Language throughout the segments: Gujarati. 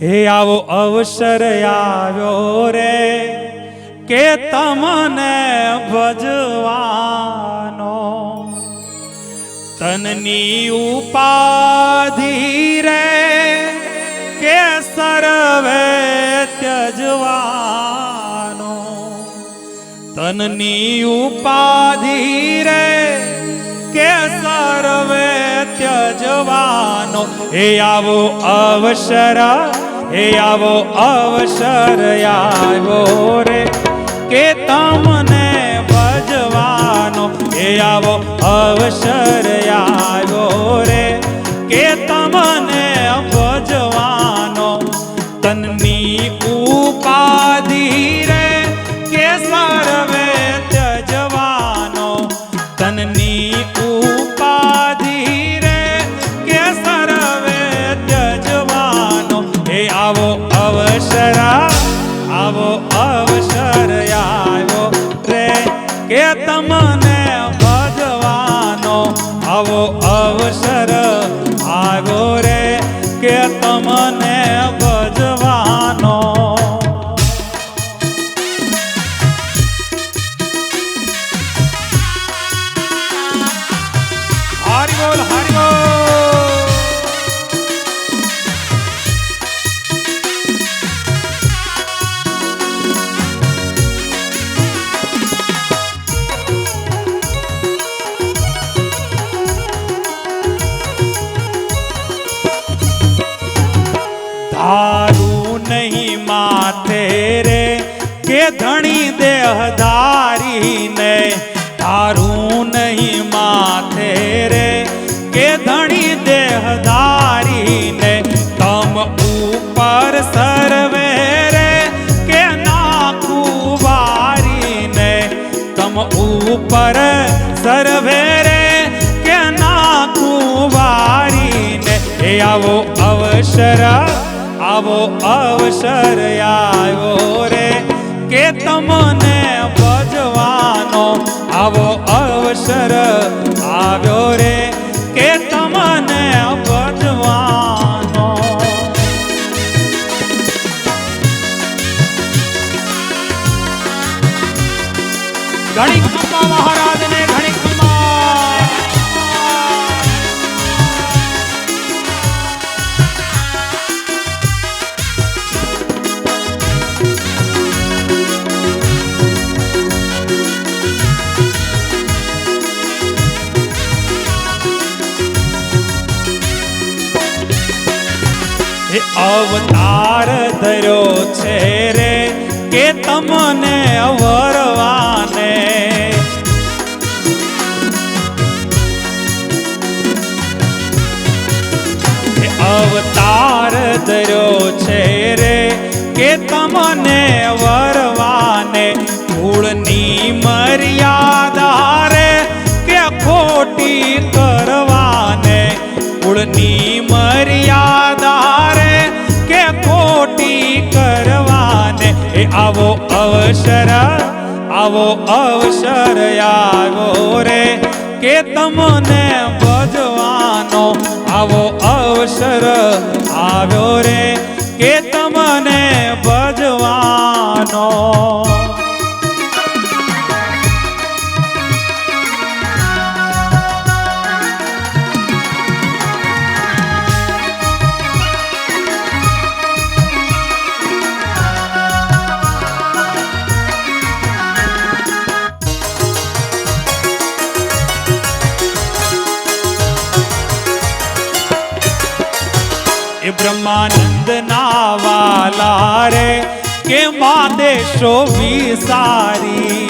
હે આવો અવસર આવ્યો રે કે તમને ભજવાનો, તનની ઉપાધિ રે કે સર્વે ત્યજવાનો, તનની ઉપાધિ રે કે સર્વે ત્યજવાનો. હે આવો અવસર, હે આવો અવસર આવ્યો રે કે તમને ભજવાનો, હે આવો અવસર આવ્યો રે કે તમને ભજવાનો, તનની ઉપાધિ રે કે સર્વે ત્યજવાનો, તનની ઉપાધિ રે કે સર્વે ત્યજવાનો. હે આવો અવસર, આવો અવસર આવ્યો રે કે તમને ભજવાનો, આવો અવસર આવ્યો રે કે તમને ભજવાનો. હરિ બોલ, હરિ બોલ. धारू नहीं माथे रे के धनी देहधारी ने, धारू नहीं माथे रे के धनी देहधारी ने, तम ऊपर सर्वे रे के नाकुवारी ने, तम ऊपर सर्वे रे के नाकुवारी ने. हे आवो अवसर, आवो अवसर આવ્યો રે કે તમને ભજવાનો, આવો અવસર આવ્યો રે કે તમને ભજવાનો. ઘણી ખંભા મહારાજને, ઘણી ખંભા. અવતાર ધર્યો છે રે કે તમને વરવાને, અવતાર ધર્યો છે રે કે તમને વરવાને, કુળની મર્યાદા રે કે ખોટી કરવાને, કુળની મર્યાદા રે કે ખોટી કરવાને. એ આવો અવસર, આવો અવસર આવ્યો રે કે તમને ભજવાનો, આવો અવસર આવ્યો રે કે તમને ભજવાનો. બ્રહ્માનંદ ના વાલા રે કે માદેશો વિસારી,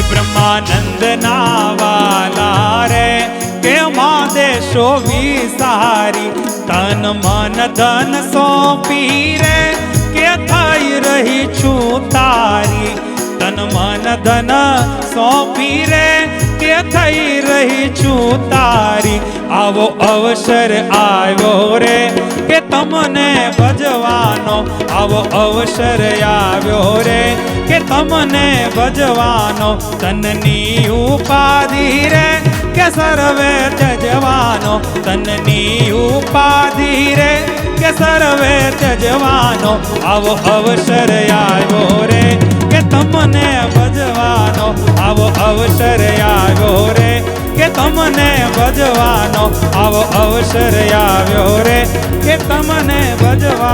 બ્રહ્માનંદ ના વાલા રે કે માદેશો વિસારી, તન મન ધન સોંપી રે કે થઈ રહી છું તારી, તન મન ધન સોંપી રે કે થઈ રહી છું તારી. આવો અવસર આવ્યો રે કે તમને ભજવાનો, આવો અવસર આવ્યો રે કે તમને ભજવાનો, તનની ઉપાધિ રે કે સર્વે ત્યજવાનો તનની ઉપાધિ રે કે સર્વે ત્યજવાનો આવો અવસર આવ્યો રે કે તમને ભજવાનો આવો અવસર આવ્યો રે કે તમને ભજવાનો આવો અવસર આવ્યો રે કે તમને ભજવાનો